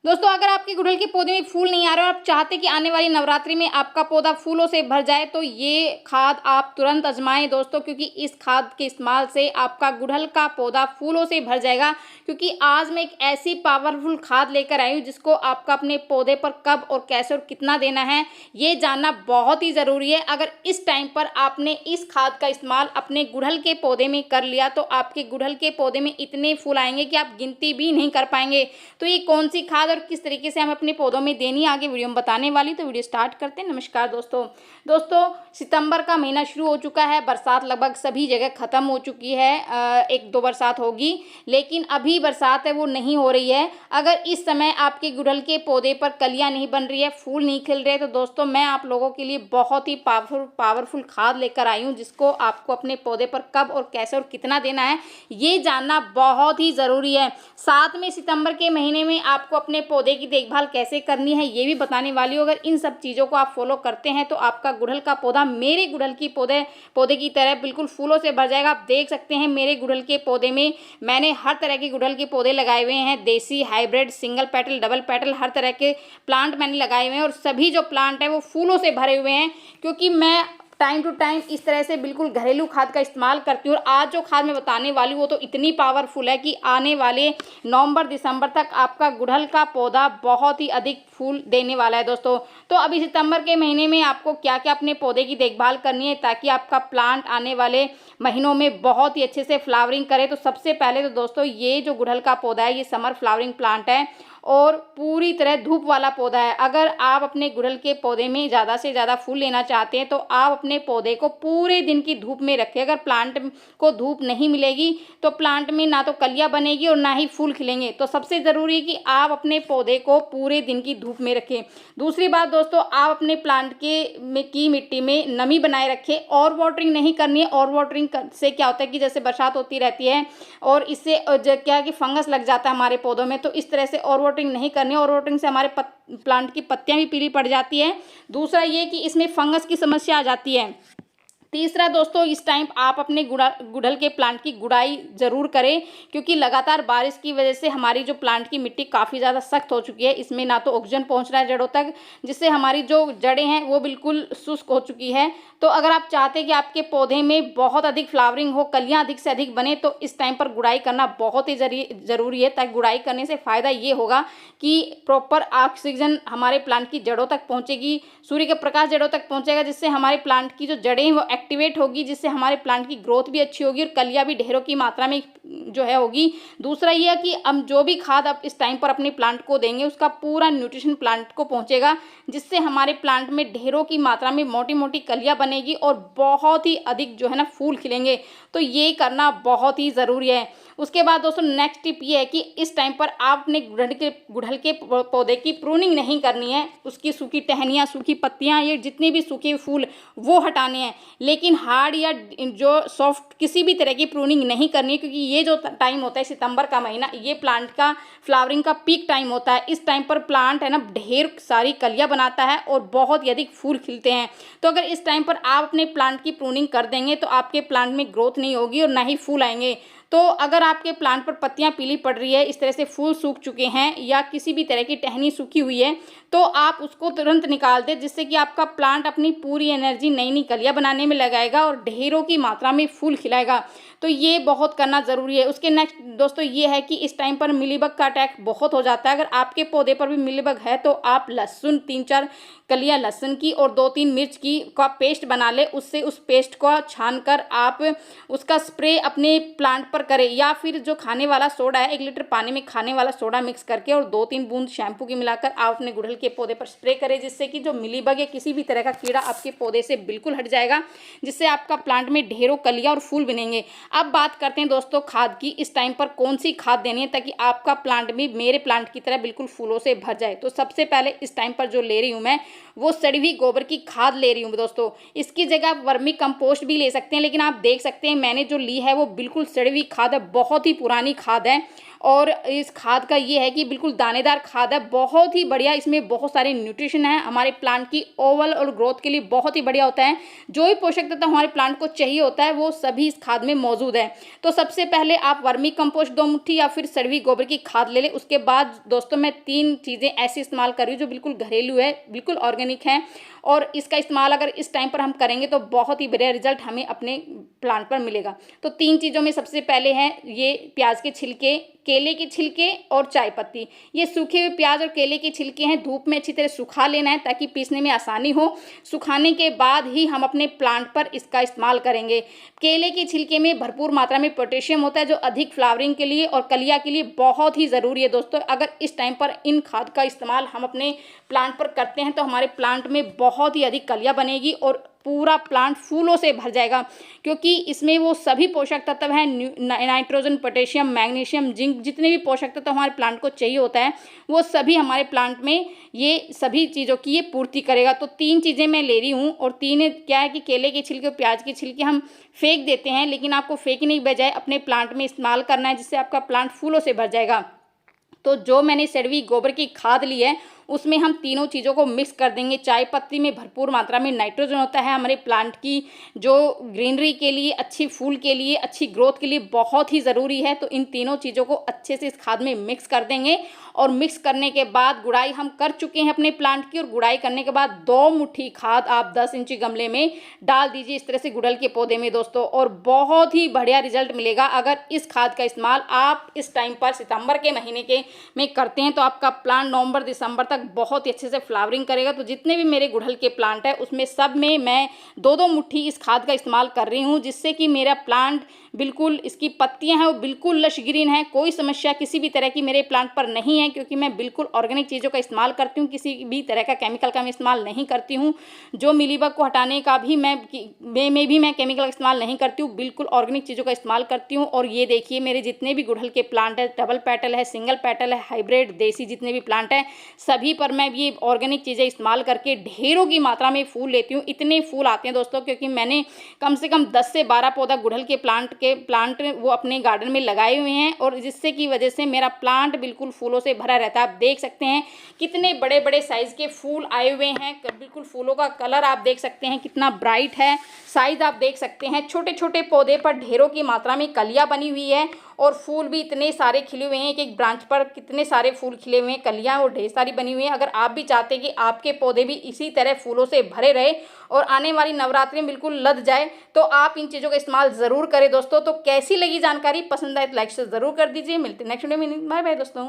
दोस्तों अगर आपके गुड़हल के पौधे में फूल नहीं आ रहे और आप चाहते कि आने वाली नवरात्रि में आपका पौधा फूलों से भर जाए तो ये खाद आप तुरंत आजमाएं दोस्तों, क्योंकि इस खाद के इस्तेमाल से आपका गुड़हल का पौधा फूलों से भर जाएगा। क्योंकि आज मैं एक ऐसी पावरफुल खाद लेकर आई हूँ जिसको आपका अपने पौधे पर कब और कैसे और कितना देना है ये जानना बहुत ही ज़रूरी है। अगर इस टाइम पर आपने इस खाद का इस्तेमाल अपने गुड़हल के पौधे में कर लिया तो आपके गुड़हल के पौधे में इतने फूल आएंगे कि आप गिनती भी नहीं कर पाएंगे। तो ये कौन सी खाद और किस तरीके से हम अपने पौधों में देनी आगे वीडियो में बताने वाली, तो वीडियो स्टार्ट करते हैं। नमस्कार दोस्तों सितंबर का महीना शुरू हो चुका है। बरसात लगभग सभी जगह ख़त्म हो चुकी है। एक दो बरसात होगी लेकिन अभी बरसात है वो नहीं हो रही है। अगर इस समय आपके गुड़हल के पौधे पर कलियां नहीं बन रही है, फूल नहीं खिल रहे, तो दोस्तों मैं आप लोगों के लिए बहुत ही पावरफुल खाद लेकर आई हूँ जिसको आपको अपने पौधे पर कब और कैसे और कितना देना है ये जानना बहुत ही ज़रूरी है। साथ में सितंबर के महीने में आपको अपने पौधे की देखभाल कैसे करनी है ये भी बताने वाली हूँ। अगर इन सब चीज़ों को आप फॉलो करते हैं तो आपका गुड़हल का पौधा मेरे गुड़हल की पौधे की तरह बिल्कुल फूलों से भर जाएगा। आप देख सकते हैं मेरे गुड़हल के पौधे में मैंने हर तरह के गुड़हल के पौधे लगाए हुए हैं, देसी, hybrid, single petal, double petal, हर तरह के प्लांट मैंने लगाए हुए हैं और सभी जो प्लांट हैं वो फूलों से भरे हुए हैं। क्योंकि मैं टाइम टू टाइम इस तरह से बिल्कुल घरेलू खाद का इस्तेमाल करती हूँ। और आज जो खाद मैं बताने वाली हूँ वो तो इतनी पावरफुल है कि आने वाले नवंबर दिसंबर तक आपका गुड़हल का पौधा बहुत ही अधिक फूल देने वाला है दोस्तों। तो अभी सितंबर के महीने में आपको क्या क्या अपने पौधे की देखभाल करनी है ताकि आपका प्लांट आने वाले महीनों में बहुत ही अच्छे से फ्लावरिंग करे। तो सबसे पहले तो दोस्तों ये जो गुड़हल का पौधा है ये समर फ्लावरिंग प्लांट है और पूरी तरह धूप वाला पौधा है। अगर आप अपने गुड़हल के पौधे में ज़्यादा से ज़्यादा फूल लेना चाहते हैं तो आप अपने पौधे को पूरे दिन की धूप में रखें। अगर प्लांट को धूप नहीं मिलेगी तो प्लांट में ना तो कलियां बनेगी और ना ही फूल खिलेंगे। तो सबसे ज़रूरी है कि आप अपने पौधे को पूरे दिन की धूप में रखें। दूसरी बात दोस्तों, आप अपने प्लांट की मिट्टी में नमी बनाए रखें। और वाटरिंग नहीं करनी है। और वाटरिंग से क्या होता है कि जैसे बरसात होती रहती है और इससे क्या है कि फंगस लग जाता है हमारे पौधों में, तो इस तरह से और वाटरिंग नहीं करनी। और वाटरिंग से हमारे प्लांट की पत्तियां भी पीली पड़ जाती है। दूसरा ये कि इसमें फंगस की समस्या आ जाती है। तीसरा दोस्तों, इस टाइम आप अपने गुड़हल के प्लांट की गुड़ाई ज़रूर करें क्योंकि लगातार बारिश की वजह से हमारी जो प्लांट की मिट्टी काफ़ी ज़्यादा सख्त हो चुकी है। इसमें ना तो ऑक्सीजन पहुंच रहा है जड़ों तक, जिससे हमारी जो जड़ें हैं वो बिल्कुल शुष्क हो चुकी है। तो अगर आप चाहते हैं कि आपके पौधे में बहुत अधिक फ्लावरिंग हो, कलियाँ अधिक से अधिक बने, तो इस टाइम पर गुड़ाई करना बहुत ही ज़रूरी है। ताकि गुड़ाई करने से फ़ायदा ये होगा कि प्रॉपर ऑक्सीजन हमारे प्लांट की जड़ों तक पहुँचेगी, सूर्य का प्रकाश जड़ों तक पहुँचेगा, जिससे हमारे प्लांट की जो जड़ें हैं वो एक्टिवेट होगी, जिससे हमारे प्लांट की ग्रोथ भी अच्छी होगी और कलियां भी ढेरों की मात्रा में जो है होगी। दूसरा ये है कि हम जो भी खाद आप इस टाइम पर अपने प्लांट को देंगे उसका पूरा न्यूट्रिशन प्लांट को पहुंचेगा, जिससे हमारे प्लांट में ढेरों की मात्रा में मोटी मोटी कलियां बनेगी और बहुत ही अधिक जो है ना फूल खिलेंगे। तो ये करना बहुत ही ज़रूरी है। उसके बाद दोस्तों नेक्स्ट टिप ये है कि इस टाइम पर आप अपने गुड़हल के पौधे की प्रूनिंग नहीं करनी है। उसकी सूखी टहनियाँ, सूखी पत्तियाँ, ये जितने भी सूखे फूल वो हटाने हैं, लेकिन हार्ड या जो सॉफ्ट किसी भी तरह की प्रूनिंग नहीं करनी है। क्योंकि ये जो टाइम होता है सितंबर का महीना, ये प्लांट का फ्लावरिंग का पीक टाइम होता है। इस टाइम पर प्लांट है ना ढेर सारी कलियां बनाता है और बहुत ही अधिक फूल खिलते हैं। तो अगर इस टाइम पर आप अपने प्लांट की प्रूनिंग कर देंगे तो आपके प्लांट में ग्रोथ नहीं होगी और ना ही फूल आएंगे। तो अगर आपके प्लांट पर पत्तियां पीली पड़ रही है, इस तरह से फूल सूख चुके हैं या किसी भी तरह की टहनी सूखी हुई है, तो आप उसको तुरंत निकाल दें, जिससे कि आपका प्लांट अपनी पूरी एनर्जी नई नई कलियां बनाने में लगाएगा और ढेरों की मात्रा में फूल खिलाएगा। तो ये बहुत करना ज़रूरी है। उसके नेक्स्ट दोस्तों ये है कि इस टाइम पर मिलीबग का अटैक बहुत हो जाता है। अगर आपके पौधे पर भी मिलीबग है तो आप लहसुन 3-4 कलियां लहसुन की और 2-3 मिर्च की का पेस्ट बना ले। उससे उस पेस्ट को छान कर आप उसका स्प्रे अपने प्लांट पर करें, या फिर जो खाने वाला सोडा है 1 लीटर पानी में खाने वाला सोडा मिक्स करके और 2-3 बूंद शैम्पू की मिलाकर आप अपने गुड़हल के पौधे पर स्प्रे करें, जिससे कि जो मिलीबग या किसी भी तरह का कीड़ा आपके पौधे से बिल्कुल हट जाएगा, जिससे आपका प्लांट में ढेरों कलियां और फूल बनेंगे। अब बात करते हैं दोस्तों खाद की। इस टाइम पर कौन सी खाद देनी है ताकि आपका प्लांट भी मेरे प्लांट की तरह बिल्कुल फूलों से भर जाए। तो सबसे पहले इस टाइम पर जो ले रही हूँ मैं वो सड़ी हुई गोबर की खाद ले रही हूँ दोस्तों। इसकी जगह आप वर्मी कंपोस्ट भी ले सकते हैं, लेकिन आप देख सकते हैं मैंने जो ली है वो बिल्कुल सड़ी हुई खाद है, बहुत ही पुरानी खाद है और इस खाद का ये है कि बिल्कुल दानेदार खाद है, बहुत ही बढ़िया। इसमें बहुत सारे न्यूट्रिशन है, हमारे प्लांट की ओवल और ग्रोथ के लिए बहुत ही बढ़िया होता है। जो भी पोषक तत्व हमारे प्लांट को चाहिए होता है वो सभी इस खाद में मौजूद है। तो सबसे पहले आप वर्मी कंपोस्ट 2 मुट्ठी या फिर सड़वी गोबर की खाद ले लें। उसके बाद दोस्तों मैं 3 चीज़ें ऐसी इस्तेमाल कर रही हूँ जो बिल्कुल घरेलू है, बिल्कुल ऑर्गेनिक है, और इसका इस्तेमाल अगर इस टाइम पर हम करेंगे तो बहुत ही बढ़िया रिजल्ट हमें अपने प्लांट पर मिलेगा। तो 3 चीज़ों में सबसे पहले है ये प्याज के छिलके, केले के छिलके और चाय पत्ती। ये सूखे हुए प्याज और केले के छिलके हैं, धूप में अच्छी तरह सुखा लेना है ताकि पीसने में आसानी हो। सुखाने के बाद ही हम अपने प्लांट पर इसका इस्तेमाल करेंगे। केले के छिलके में भरपूर मात्रा में पोटेशियम होता है जो अधिक फ्लावरिंग के लिए और कलिया के लिए बहुत ही ज़रूरी है दोस्तों। अगर इस टाइम पर इन खाद का इस्तेमाल हम अपने प्लांट पर करते हैं तो हमारे प्लांट में बहुत ही अधिक कलिया बनेगी और पूरा प्लांट फूलों से भर जाएगा, क्योंकि इसमें वो सभी पोषक तत्व हैं, नाइट्रोजन, पोटेशियम, मैग्नीशियम, जिंक, जितने भी पोषक तत्व हमारे प्लांट को चाहिए होता है वो सभी हमारे प्लांट में ये सभी चीज़ों की ये पूर्ति करेगा। तो 3 चीज़ें मैं ले रही हूँ, और 3 क्या है कि केले के छिलके और प्याज के छिलके हम फेंक देते हैं, लेकिन आपको फेंकने की बजाय अपने प्लांट में इस्तेमाल करना है, जिससे आपका प्लांट फूलों से भर जाएगा। तो जो मैंने सड़वी गोबर की खाद ली है उसमें हम तीनों चीज़ों को मिक्स कर देंगे। चाय पत्ती में भरपूर मात्रा में नाइट्रोजन होता है, हमारे प्लांट की जो ग्रीनरी के लिए, अच्छी फूल के लिए, अच्छी ग्रोथ के लिए बहुत ही ज़रूरी है। तो इन तीनों चीज़ों को अच्छे से इस खाद में मिक्स कर देंगे, और मिक्स करने के बाद गुड़ाई हम कर चुके हैं अपने प्लांट की, और गुड़ाई करने के बाद 2 मुट्ठी खाद आप 10 इंची गमले में डाल दीजिए इस तरह से गुड़हल के पौधे में दोस्तों, और बहुत ही बढ़िया रिजल्ट मिलेगा। अगर इस खाद का इस्तेमाल आप इस टाइम पर सितंबर के महीने के में करते हैं तो आपका प्लांट नवंबर दिसंबर तक बहुत ही अच्छे से फ्लावरिंग करेगा। तो जितने भी मेरे गुड़हल के प्लांट है उसमें सब में मैं 2-2 मुट्ठी इस खाद का इस्तेमाल कर रही हूँ, जिससे कि मेरा प्लांट बिल्कुल, इसकी पत्तियां हैं वो बिल्कुल लश ग्रीन है, कोई समस्या किसी भी तरह की मेरे प्लांट पर नहीं है, क्योंकि मैं बिल्कुल ऑर्गेनिक चीज़ों का इस्तेमाल करती हूँ, किसी भी तरह का केमिकल का मैं इस्तेमाल नहीं करती हूँ। जो मिलीबग को हटाने का भी मैं केमिकल का इस्तेमाल नहीं करती हूँ, बिल्कुल ऑर्गेनिक चीज़ों का इस्तेमाल करती हूँ। और ये देखिए मेरे जितने भी गुड़हल के प्लांट है, डबल पेटल है, सिंगल पेटल है, हाइब्रिड, देसी, जितने भी प्लांट हैं सभी पर मैं ये ऑर्गेनिक चीज़ें इस्तेमाल करके ढेरों की मात्रा में फूल लेती हूँ। इतने फूल आते हैं दोस्तों, क्योंकि मैंने कम से कम 10 से 12 पौधा गुड़हल के प्लांट वो अपने गार्डन में लगाए हुए हैं, और जिससे की वजह से मेरा प्लांट बिल्कुल फूलों से भरा रहता है। आप देख सकते हैं कितने बड़े बड़े साइज के फूल आए हुए हैं, बिल्कुल फूलों का कलर आप देख सकते हैं कितना ब्राइट है, साइज आप देख सकते हैं। छोटे छोटे पौधे पर ढेरों की मात्रा में कलियां बनी हुई है, और फूल भी इतने सारे खिले हुए हैं, एक ब्रांच पर कितने सारे फूल खिले हुए हैं, कलियां और ढेर सारी बनी हुई हैं। अगर आप भी चाहते हैं कि आपके पौधे भी इसी तरह फूलों से भरे रहे और आने वाली नवरात्रि में बिल्कुल लद जाए, तो आप इन चीज़ों का इस्तेमाल ज़रूर करें दोस्तों। तो कैसी लगी जानकारी, पसंद आए तो लाइक से ज़रूर कर दीजिए। मिलते हैं नेक्स्ट वीडियो में। बाय बाय दोस्तों।